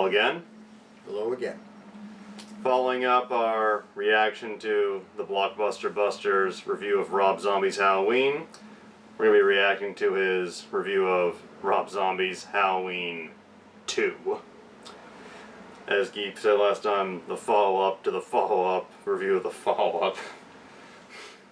Hello again. Hello again. Following up our reaction to the Blockbuster Buster's review of Rob Zombie's Halloween, we're going to be reacting to his review of Rob Zombie's Halloween 2. As Geek said last time, the follow-up to the follow-up review of the follow-up.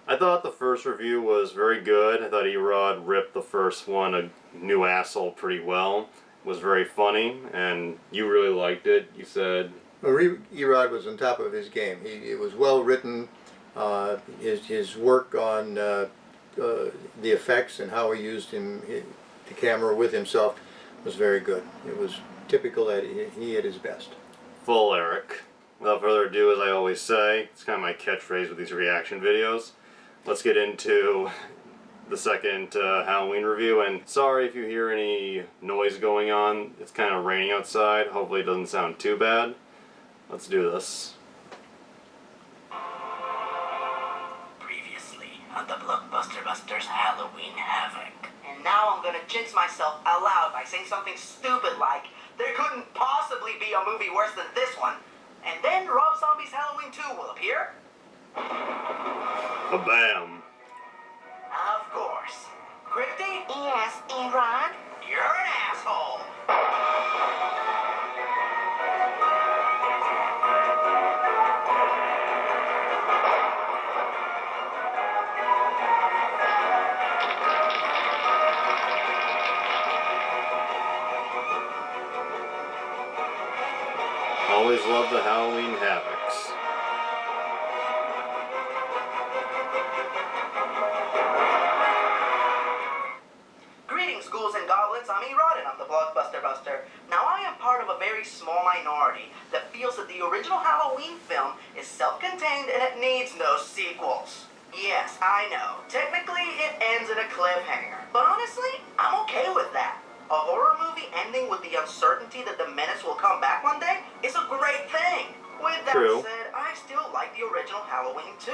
I thought the first review was very good. I thought ERod ripped the first one a new asshole pretty well. It was very funny, and you really liked it. You said... Well, ERod was on top of his game. It was well written. His work on the effects and how he used the camera with himself was very good. It was typical that he at his best. Full Eric. Without further ado, as I always say, it's kind of my catchphrase with these reaction videos. Let's get into the second Halloween review, and sorry if you hear any noise going on. It's kind of raining outside. Hopefully it doesn't sound too bad. Let's do this. Previously on the Blockbuster Buster's Halloween Havoc. And now I'm gonna jinx myself aloud by saying something stupid like, there couldn't possibly be a movie worse than this one. And then Rob Zombie's Halloween 2 will appear. Ba-bam. Of course. Crypty? Yes, ERod? You're an asshole. Always love the Halloween Havocs. Greetings, ghouls and goblins. I'm ERod and I'm the Blockbuster Buster. Now, I am part of a very small minority that feels that the original Halloween film is self-contained and it needs no sequels. Yes, I know. Technically, it ends in a cliffhanger. But honestly, I'm okay with that. A horror movie ending with the uncertainty that the menace will come back one day is a great thing. With that said, I still like the original Halloween 2.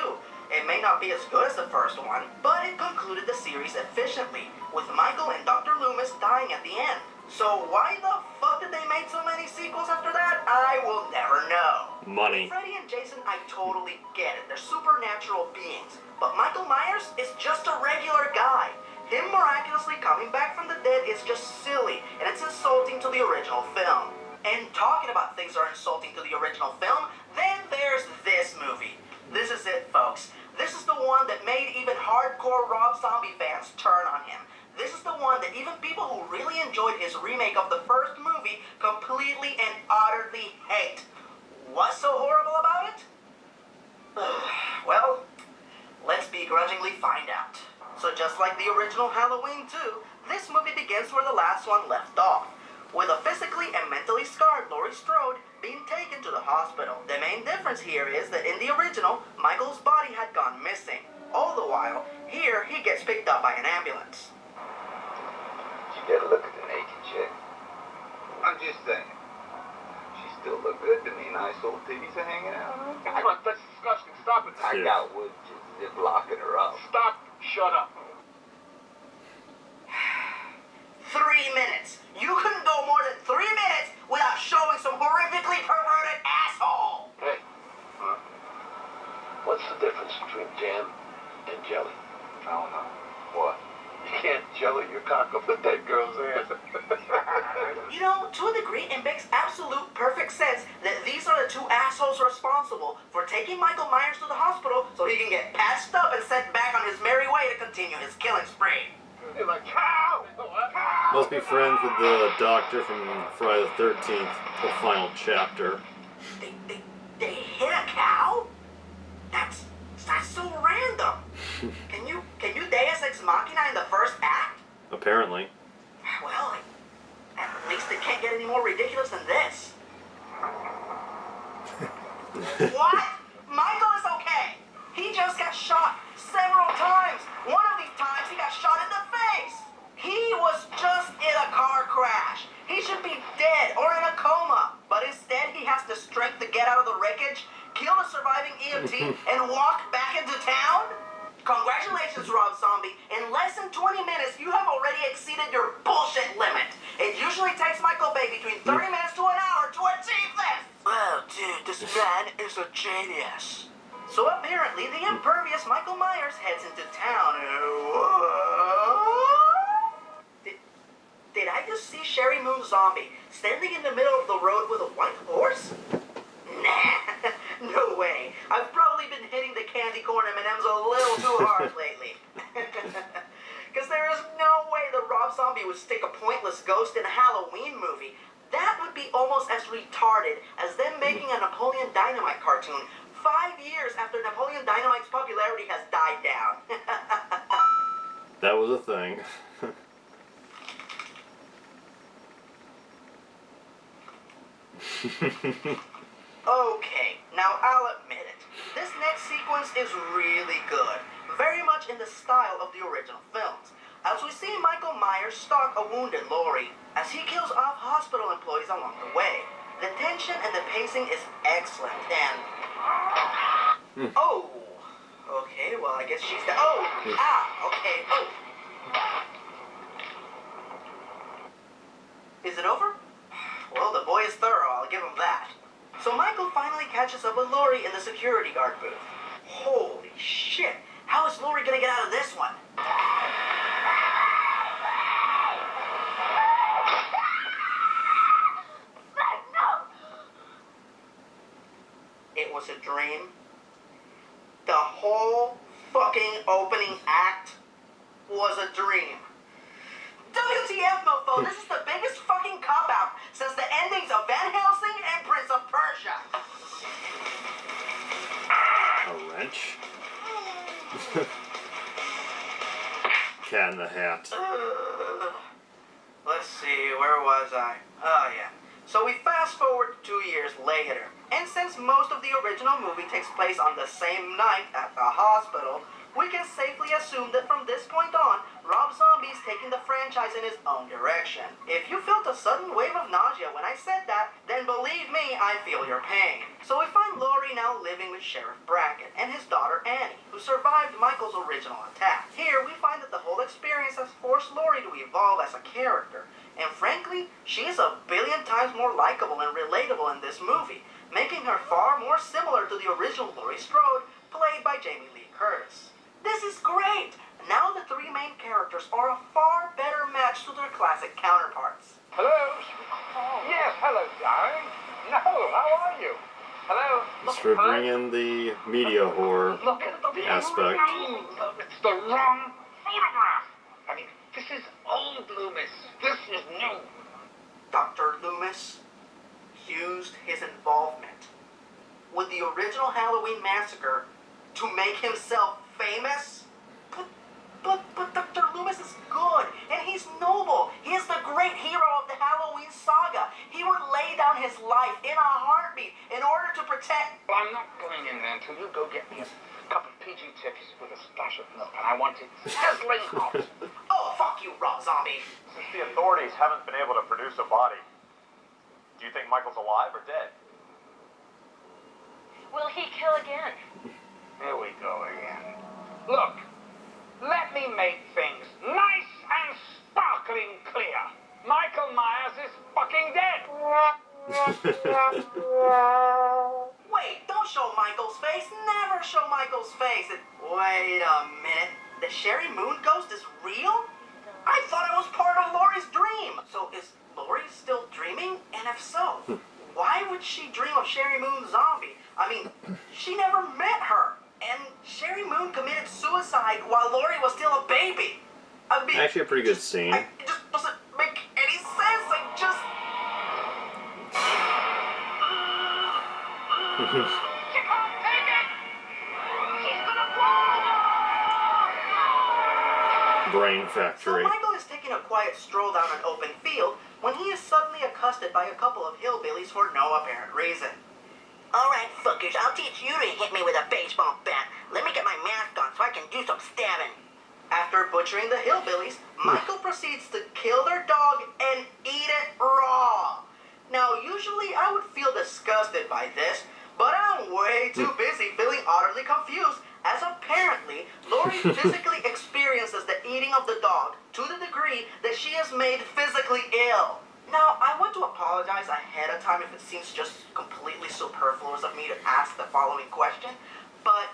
It may not be as good as the first one, but it concluded the series efficiently, with Michael and Dr. Loomis dying at the end. So why the fuck did they make so many sequels after that? I will never know. Money. Freddy and Jason, I totally get it. They're supernatural beings. But Michael Myers is just a regular guy. Him miraculously coming back from the dead is just silly, and it's insulting to the original film. And talking about things that are insulting to the original film, then there's this movie. This is it, folks. This is the one that made even hardcore Rob Zombie fans turn on him. This is the one that even people who really enjoyed his remake of the first movie completely and utterly hate. What's so horrible about it? Well, let's begrudgingly find out. So just like the original Halloween 2, this movie begins where the last one left off, with a physically and mentally scarred Laurie Strode being taken to the hospital. The main difference here is that in the original, Michael's body had gone missing. All the while, here he gets picked up by an ambulance. You gotta look at the naked chick. I'm just saying. She still look good to me. Nice old titties are hanging out. Come on, that's disgusting. Stop it. I got wood just locking her up. Stop. Shut up. 3 minutes. You couldn't go more than 3 minutes without showing some horrifically perverted asshole. Hey, what's the difference between jam and jelly? I don't know. What? You can't jelly your cock up the dead girl's ass. You know, to a degree, it makes absolute perfect sense that these are the two assholes responsible for taking Michael Myers to the hospital so he can get patched up and sent back on his merry way to continue his killing spree. You're like, cow! Cow! Must be friends with the doctor from Friday the 13th, the final chapter. They hit a cow? That's so random. Can you Deus Ex Machina in the first act? Apparently. Well, at least it can't get any more ridiculous than this. What? Michael is okay. He just got shot several times. One of these times he got shot in the face. He was just in a car crash. He should be dead or in a coma. But instead he has the strength to get out of the wreckage, kill the surviving EMT, and walk back into town? Congratulations, Rob Zombie. In less than 20 minutes, you have already exceeded your bullshit limit. It usually takes Michael Bay between 30 minutes to an hour to This man is a genius. So apparently, the impervious Michael Myers heads into town. Did I just see Sherry Moon Zombie standing in the middle of the road with a white horse? Nah, no way. I've probably been hitting the candy corn M&Ms a little too hard lately. Because there is no way that Rob Zombie would stick a pointless ghost in a Halloween movie. That would be almost as retarded as them making a Napoleon Dynamite cartoon 5 years after Napoleon Dynamite's popularity has died down. That was a thing. Okay, now I'll admit it. This next sequence is really good. Very much in the style of the original films. As we see Michael Myers stalk a wounded Laurie, as he kills off hospital employees along the way. The tension and the pacing is excellent, and... Oh! Okay, well, I guess she's the... Oh! Ah! Okay, oh! Is it over? Well, the boy is thorough, I'll give him that. So Michael finally catches up with Laurie in the security guard booth. Holy shit! How is Laurie gonna get out of this one? It was a dream. The whole fucking opening act was a dream. WTF, mofo, this is the biggest fucking cop-out since the endings of Van Helsing and Prince of Persia. A wrench? Cat in the Hat. Let's see, where was I? Oh, yeah. So we fast forward 2 years later, and since most of the original movie takes place on the same night at the hospital, we can safely assume that from this point on, Rob Zombie's taking the franchise in his own direction. If you felt a sudden wave of nausea when I said that, then believe me, I feel your pain. So we find Laurie now living with Sheriff Brackett and his daughter Annie, who survived Michael's original attack. Here, we find that the whole experience has forced Laurie to evolve as a character. And frankly, she is a billion times more likable and relatable in this movie, making her far more similar to the original Laurie Strode, played by Jamie Lee Curtis. This is great! Now the three main characters are a far better match to their classic counterparts. Hello? Yes, hello, darling. No, how are you? Hello? Just for bringing the media horror Look at the aspect. It's the wrong photograph. I mean, this is old Loomis. This is new. Dr. Loomis used his involvement with the original Halloween massacre to make himself famous? But Dr. Loomis is good, and he's noble. He is the great hero of the Halloween saga. He would lay down his life in a heartbeat in order to protect... Well, I'm not going in there until you go get me a cup of PG Tips with a splash of milk, and I want it sizzling hot. Oh, fuck you, Rob Zombie. Since the authorities haven't been able to produce a body, do you think Michael's alive or dead? Will he kill again? Here we go again. Look, let me make things nice and sparkling clear. Michael Myers is fucking dead. Wait, don't show Michael's face. Never show Michael's face. Wait a minute. The Sherry Moon ghost is real? I thought it was part of Laurie's dream. So is Laurie still dreaming? And if so, why would she dream of Sherry Moon Zombie? I mean, she never met her. And Sherry Moon committed suicide while Laurie was still a baby. I mean, Actually, a pretty good scene. it just doesn't make any sense. I just... She can't take it. She's gonna blow. Brain So Factory. Michael is taking a quiet stroll down an open field when he is suddenly accosted by a couple of hillbillies for no apparent reason. Alright, fuckers, I'll teach you to hit me with a baseball bat. Let me get my mask on so I can do some stabbing. After butchering the hillbillies, Michael proceeds to kill their dog and eat it raw. Now, usually I would feel disgusted by this, but I'm way too busy feeling utterly confused, as apparently Laurie physically experiences the eating of the dog to the degree that she is made physically ill. Now, I want to apologize ahead of time time if it seems just completely superfluous of me to ask the following question, but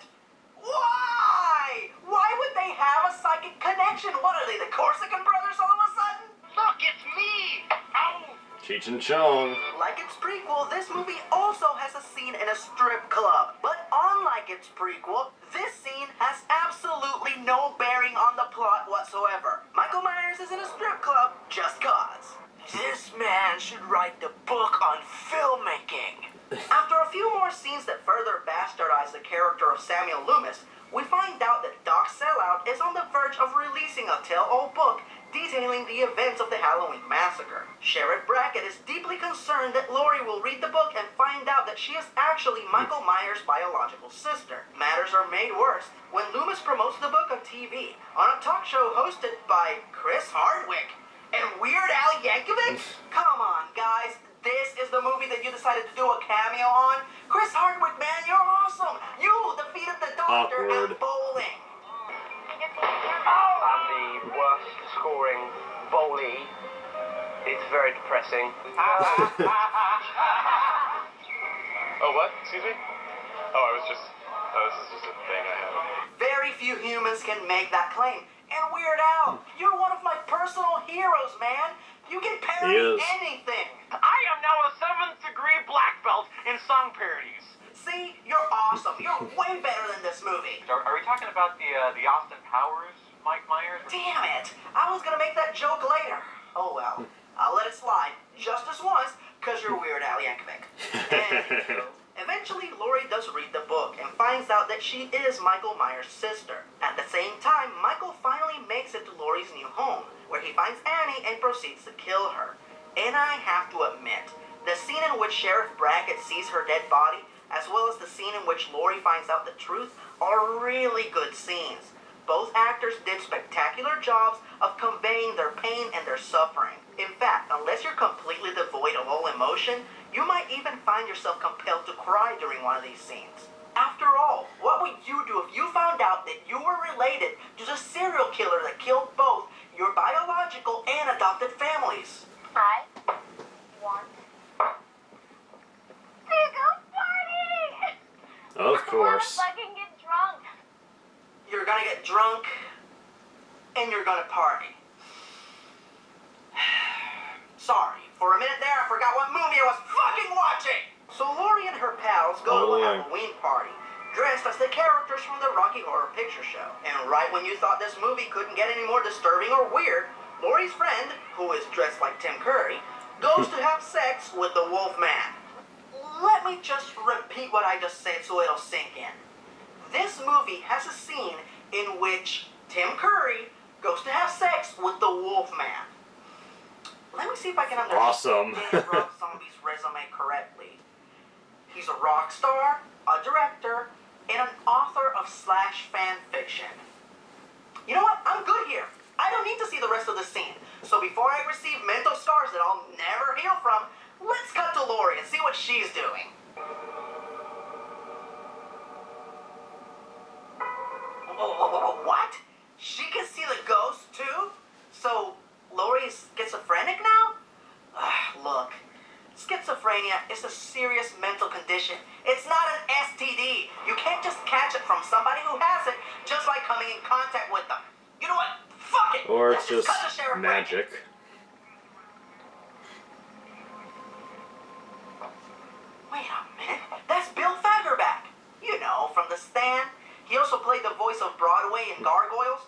why? Why would they have a psychic connection? What are they, the Corsican brothers all of a sudden? Look, it's me! Oh! Cheech and Chong. Like its prequel, this movie also has a scene in a strip club. But unlike its prequel, this scene has absolutely no bearing on the plot whatsoever. Michael Myers is in a strip club just cause. This man should write the book on filmmaking. After a few more scenes that further bastardize the character of Samuel Loomis, we find out that Doc Sellout is on the verge of releasing a tell-all book detailing the events of the Halloween massacre. Sheriff Brackett is deeply concerned that Laurie will read the book and find out that she is actually Michael Myers' biological sister. Matters are made worse when Loomis promotes the book on TV, on a talk show hosted by Chris Hardwick and Weird Al Yankovic? Come on, guys. This is the movie that you decided to do a cameo on? Chris Hardwick, man, you're awesome. You defeated the Doctor Awkward. at bowling. I'm the worst scoring bowlie. It's very depressing. Oh, what? Excuse me? Oh, this is just a thing I have. Very few humans can make that claim. And Weird Al, you're one of my personal heroes, man. You can parody He is. anything. I am now a 7th degree black belt in song parodies. See, you're awesome. You're way better than this movie. Are we talking about the Austin Powers Mike Myers? Damn it! I was gonna make that joke later. Oh well. I'll let it slide. Just this once, cause you're Weird Al Yankovic. Anywho, eventually, Laurie does read the book and finds out that she is Michael Myers' sister. At the same time, Michael finally makes it to Laurie's new home, where he finds Annie and proceeds to kill her. And I have to admit, the scene in which Sheriff Brackett sees her dead body, as well as the scene in which Laurie finds out the truth, are really good scenes. Both actors did spectacular jobs of conveying their pain and their suffering. In fact, unless you're completely devoid of all emotion, you might even find yourself compelled to cry during one of these scenes. After all, what would you do if you found out that you were related to the serial killer that killed both your biological and adopted families? I want to go party! Of course. I want to fucking get drunk. You're gonna get drunk, and you're gonna party. Sorry, for a minute there I forgot what movie I was fucking watching! So Laurie and her pals go to a Halloween party, dressed as the characters from the Rocky Horror Picture Show. And right when you thought this movie couldn't get any more disturbing or weird, Laurie's friend, who is dressed like Tim Curry, goes to have sex with the Wolfman. Let me just repeat what I just said so it'll sink in. This movie has a scene in which Tim Curry goes to have sex with the Wolfman. Let me see if I can Awesome. understand Rob Zombie's resume correctly. He's a rock star, a director, and an author of slash fan fiction. You know what? I'm good here. I don't need to see the rest of the scene. So before I receive mental scars that I'll never heal from, let's cut to Laurie and see what she's doing. What? She can see the ghost too? So Laurie's schizophrenic now? Look, schizophrenia is a serious mental condition. It's not an STD. You can't just catch it from somebody who has it just by coming in contact with them. You know what? Fuck it. Or Let's it's just cut to Sheriff Brackett. magic. Wait a minute. That's Bill Fagerback. You know, from The Stand. He also played the voice of Broadway in Gargoyles.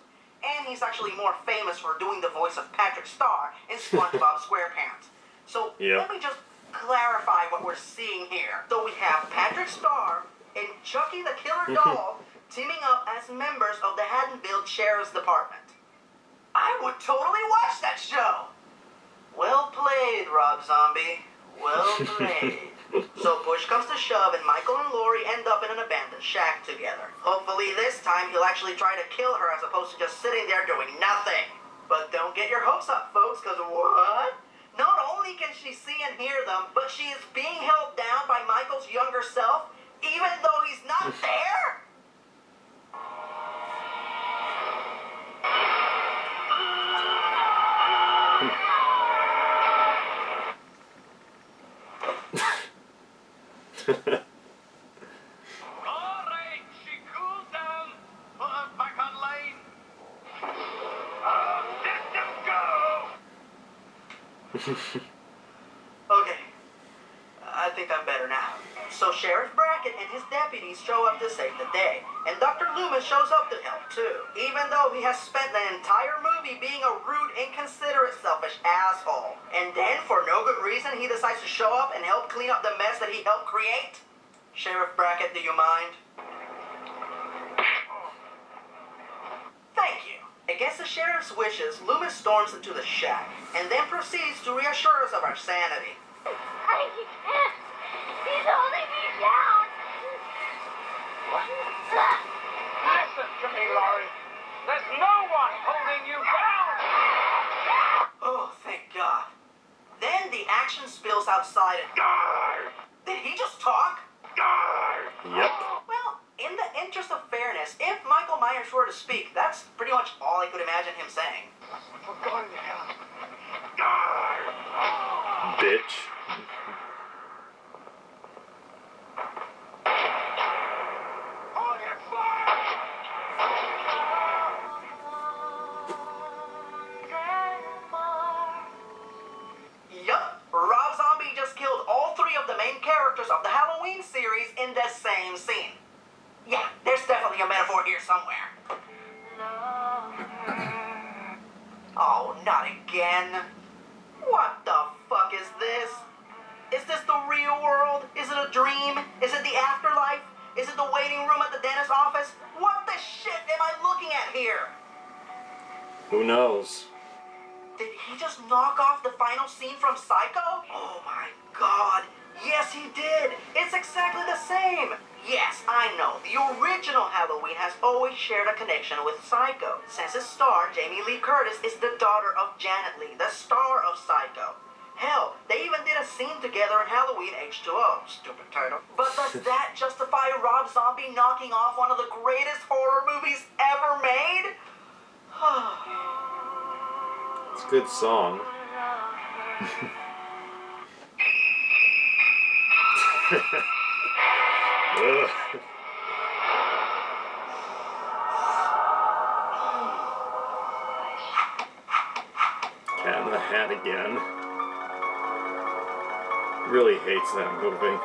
And he's actually more famous for doing the voice of Patrick Star in SpongeBob SquarePants. So let me just clarify what we're seeing here. So we have Patrick Star and Chucky the Killer Doll teaming up as members of the Haddonfield Sheriff's Department. I would totally watch that show. Well played, Rob Zombie. Well played. So push comes to shove and Michael and Laurie end up in an abandoned shack together. Hopefully this time he'll actually try to kill her as opposed to just sitting there doing nothing. But don't get your hopes up, folks, because what? Not only can she see and hear them, but she is being held down by Michael's younger self, even though he's not there? Alright, she cooled down. Put her back on lane. System go! Okay, I think I'm better now. So Sheriff Brackett and his deputies show up to save the day, and Dr. Loomis shows up to help too, even though he has spent the entire movie being a rude, inconsiderate, selfish asshole. And then, for no good reason, he decides to show up and help clean up the mess that he helped create. Sheriff Brackett, do you mind? Thank you. Against the sheriff's wishes, Loomis storms into the shack, and then proceeds to reassure us of our sanity. He's holding me down. Listen to me, Laurie. There's no one holding you down. Oh, thank God. Then the action spills outside and... Did he just talk? Yep. Well, in the interest of fairness, if Michael Myers were to speak, that's pretty much all I could imagine him saying. For God in hell. Bitch. On your fire! Yup, Rob Zombie just killed all three of the main characters of the Halloween series in the same scene. Yeah, there's definitely a metaphor here somewhere. Oh, not again. What the fuck is this? Is this the real world? Is it a dream? Is it the afterlife? Is it the waiting room at the dentist's office? What the shit am I looking at here? Who knows? Did he just knock off the final scene from Psycho? Oh my God. Yes, he did. It's exactly the same. Yes, I know. The original Halloween has always shared a connection with Psycho, since its star, Jamie Lee Curtis, is the daughter of Janet Leigh, the star of Psycho. Hell, they even did a scene together in Halloween H2O. Stupid title. But does that justify Rob Zombie knocking off one of the greatest horror movies ever made? It's a good song. Ugh. Cat in the Hat again. Really hates that movie.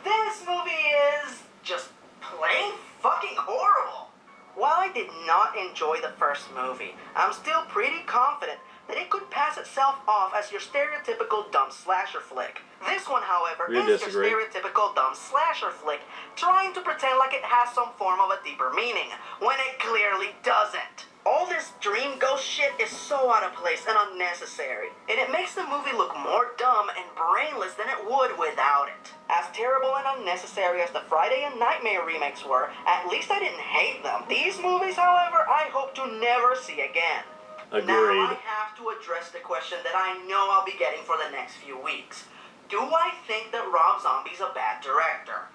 This movie is just plain fucking horrible. While I did not enjoy the first movie, I'm still pretty confident that it could pass itself off as your stereotypical dumb slasher flick. This one, however, We is disagree. your stereotypical dumb slasher flick, trying to pretend like it has some form of a deeper meaning, when it clearly doesn't. All this dream ghost shit is so out of place and unnecessary, and it makes the movie look more dumb and brainless than it would without it. As terrible and unnecessary as the Friday and Nightmare remakes were, at least I didn't hate them. These movies, however, I hope to never see again. Now Agreed. I have to address the question that I know I'll be getting for the next few weeks. Do I think that Rob Zombie's a bad director?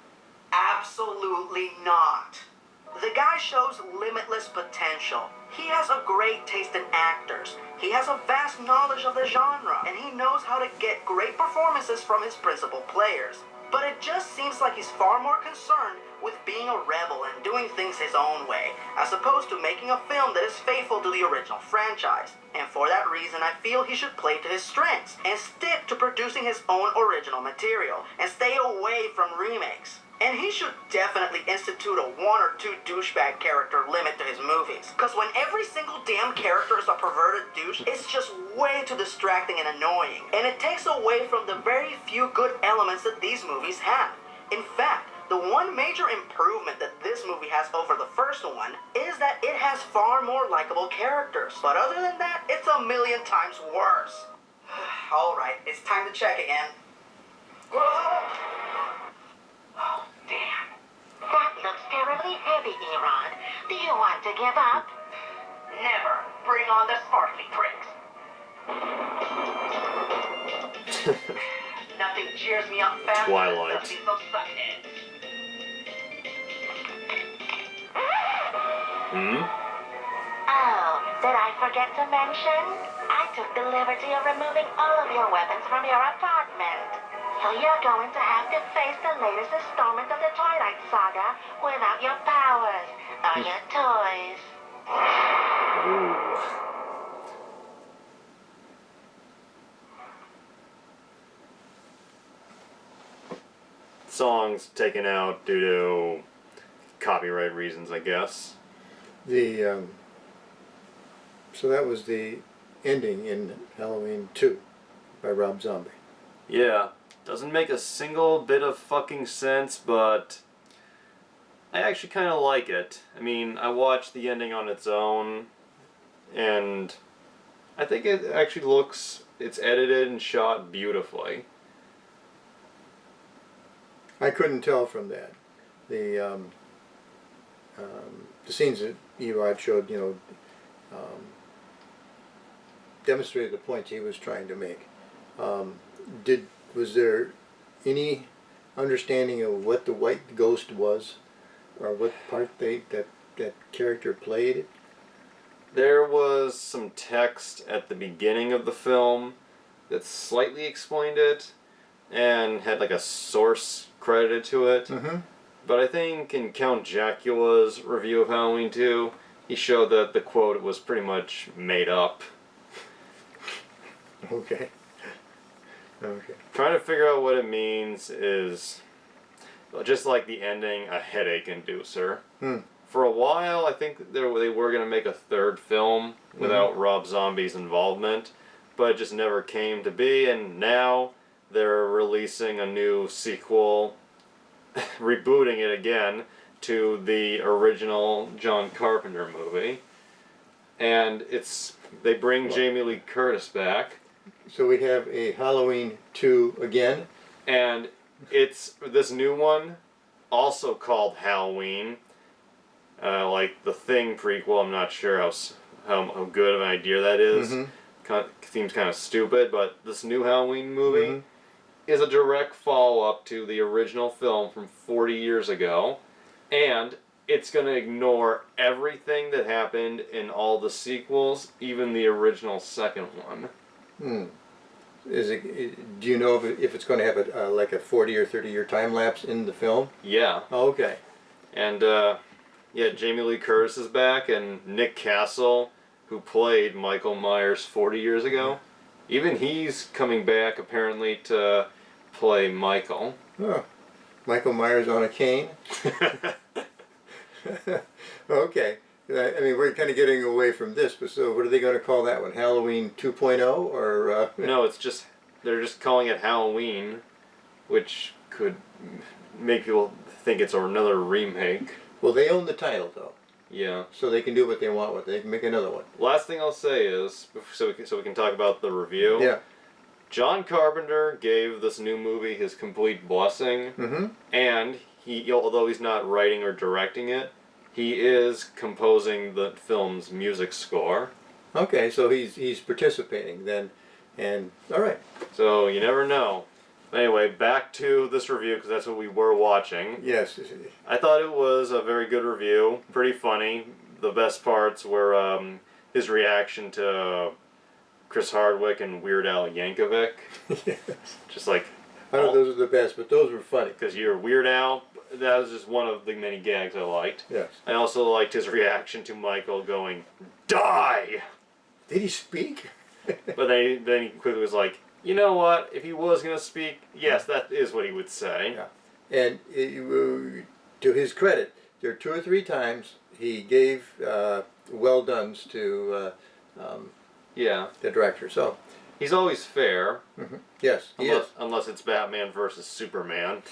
Absolutely not. The guy shows limitless potential. He has a great taste in actors. He has a vast knowledge of the genre, and he knows how to get great performances from his principal players. But it just seems like he's far more concerned with being a rebel and doing things his own way, as opposed to making a film that is faithful to the original franchise. And for that reason, I feel he should play to his strengths and stick to producing his own original material and stay away from remakes. And he should definitely institute a 1 or 2 douchebag character limit to his movies. Because when every single damn character is a perverted douche, it's just way too distracting and annoying. And it takes away from the very few good elements that these movies have. In fact, the one major improvement that this movie has over the first one is that it has far more likable characters. But other than that, it's a million times worse. Alright, it's time to check again. Oh, damn. That looks terribly heavy, ERod. Do you want to give up? Never. Bring on the sparkly pricks. Nothing cheers me up faster Twilight. than some suckheads. Oh, did I forget to mention? I took the liberty of removing all of your weapons from your apartment. So you're going to have to face the latest installment of the Twilight Saga without your powers or your toys. Songs taken out due to copyright reasons, I guess. The so that was the ending in Halloween 2 by Rob Zombie. Yeah, doesn't make a single bit of fucking sense, but I actually kind of like it. I mean, I watched the ending on its own, and I think it actually looks, it's edited and shot beautifully. I couldn't tell from that. The scenes that ERod showed, demonstrated the points he was trying to make. Was there any understanding of what the white ghost was, or what part that character played? There was some text at the beginning of the film that slightly explained it, and had like a source credited to it. Mm-hmm. But I think in Count Jacula's review of Halloween 2, he showed that the quote was pretty much made up. Okay. Okay. Trying to figure out what it means is, just like the ending, a headache inducer. For a while, I think they were going to make a third film without Rob Zombie's involvement, but it just never came to be, and now they're releasing a new sequel, rebooting it again to the original John Carpenter movie. And they bring Jamie Lee Curtis back. So we have a Halloween 2 again. And it's this new one, also called Halloween. Like the Thing prequel, I'm not sure how good of an idea that is. Seems kind of stupid, but this new Halloween movie is a direct follow-up to the original film from 40 years ago, and it's going to ignore everything that happened in all the sequels, even the original second one. Do you know if it's going to have like a 40 or 30-year time lapse in the film? Yeah. Oh, okay. And Jamie Lee Curtis is back, and Nick Castle, who played Michael Myers 40 years ago, even he's coming back apparently to play Michael. Oh, Michael Myers on a cane? Okay. I mean, we're kind of getting away from this, but so what are they going to call that one? Halloween 2.0 or? No, they're just calling it Halloween, which could make people think it's another remake. Well, they own the title though. Yeah. So they can do what they want with it. They can make another one. Last thing I'll say is, so we can talk about the review. Yeah. John Carpenter gave this new movie his complete blessing, and although he's not writing or directing it, he is composing the film's music score. Okay, so he's participating then, and all right. So you never know. Anyway, back to this review, because that's what we were watching. Yes. I thought it was a very good review. Pretty funny. The best parts were his reaction to Chris Hardwick and Weird Al Yankovic. Yes. Just like... I don't know if those are the best, but those were funny. Because you're Weird Al. That was just one of the many gags I liked. Yes. I also liked his reaction to Michael going, "Die!" Did he speak? But then he quickly was like, you know what? If he was going to speak, yes, that is what he would say. Yeah. And to his credit, there are 2 or 3 times he gave well dones to the director. So he's always fair. Yes, he is. Unless it's Batman versus Superman.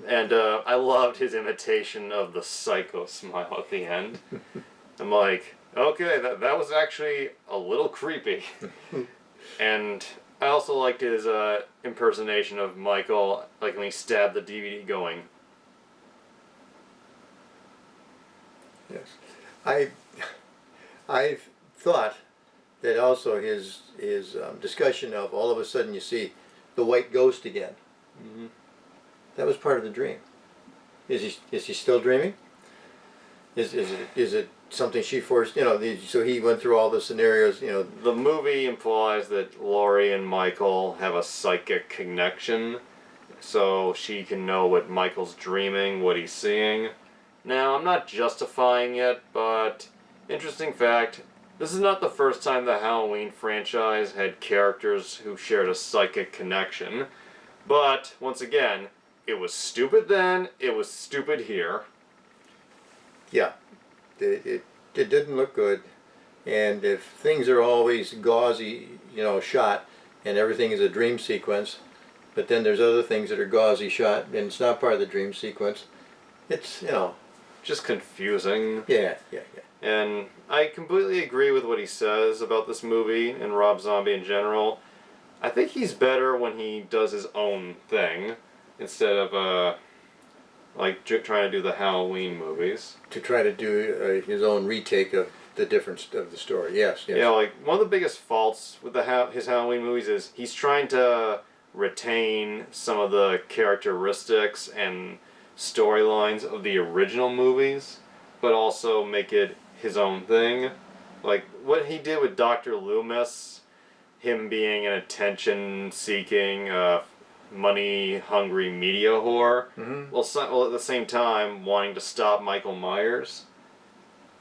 And I loved his imitation of the psycho smile at the end. I'm like, okay, that was actually a little creepy. And I also liked his impersonation of Michael, like when he stabbed the DVD going. Yes. I thought that also his discussion of all of a sudden you see the white ghost again. That was part of the dream. Is he still dreaming? Is it something she forced, so he went through all the scenarios, The movie implies that Laurie and Michael have a psychic connection, so she can know what Michael's dreaming, what he's seeing. Now, I'm not justifying it, but interesting fact, this is not the first time the Halloween franchise had characters who shared a psychic connection. But, once again, it was stupid then, it was stupid here. Yeah, it didn't look good. And if things are always gauzy, shot, and everything is a dream sequence, but then there's other things that are gauzy shot and it's not part of the dream sequence, it's, Just confusing. yeah. And I completely agree with what he says about this movie and Rob Zombie in general. I think he's better when he does his own thing instead of trying to do the Halloween movies. To try to do his own retake of the difference of the story. Yes. Yeah, like one of the biggest faults with his Halloween movies is he's trying to retain some of the characteristics and storylines of the original movies, but also make it his own thing. Like what he did with Dr. Loomis, him being an attention-seeking, money-hungry media whore, well, at the same time wanting to stop Michael Myers.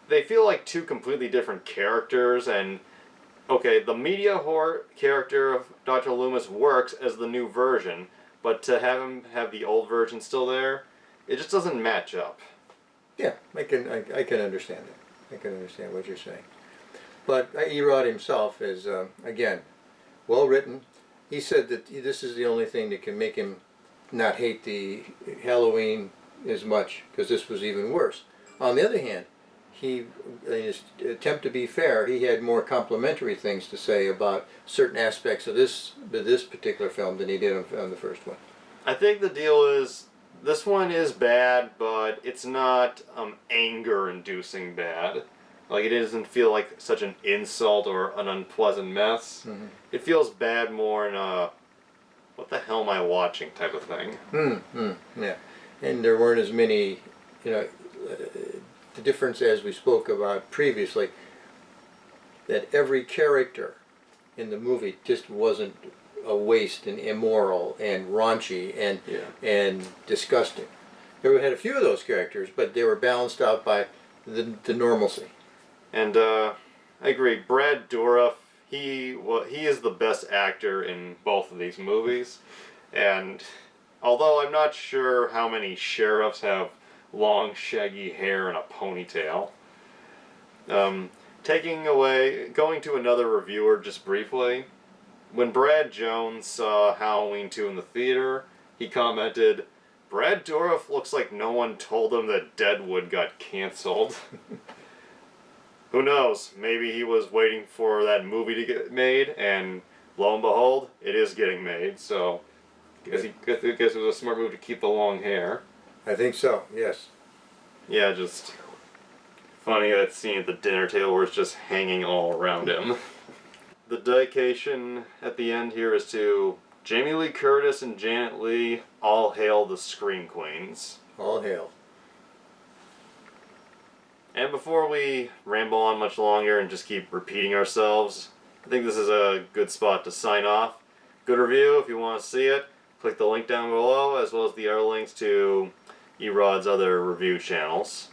They feel like two completely different characters, and okay, the media whore character of Dr. Loomis works as the new version, but to have him have the old version still there, it just doesn't match up. Yeah, I can understand that. I can understand what you're saying. But ERod himself is, again, well written. He said that this is the only thing that can make him not hate the Halloween as much, because this was even worse. On the other hand, he, in his attempt to be fair, he had more complimentary things to say about certain aspects of this particular film than he did on the first one. I think the deal is, this one is bad, but it's not anger-inducing bad. Like, it doesn't feel like such an insult or an unpleasant mess. Mm-hmm. It feels bad more in a, what the hell am I watching type of thing. Yeah. And there weren't as many, the difference as we spoke about previously, that every character in the movie just wasn't a waste and immoral and raunchy and disgusting. There had a few of those characters, but they were balanced out by the normalcy. And I agree. Brad Dourif, he is the best actor in both of these movies. And although I'm not sure how many sheriffs have long, shaggy hair and a ponytail. Going to another reviewer just briefly, when Brad Jones saw Halloween 2 in the theater, he commented, "Brad Dourif looks like no one told him that Deadwood got canceled." Who knows? Maybe he was waiting for that movie to get made, and lo and behold, it is getting made. So, I guess it was a smart move to keep the long hair. I think so. Yes. Yeah, just funny that scene at the dinner table where it's just hanging all around him. The dedication at the end here is to Jamie Lee Curtis and Janet Leigh. All hail the Scream Queens. All hail. And before we ramble on much longer and just keep repeating ourselves, I think this is a good spot to sign off. Good review if you want to see it. Click the link down below, as well as the other links to ERod's other review channels.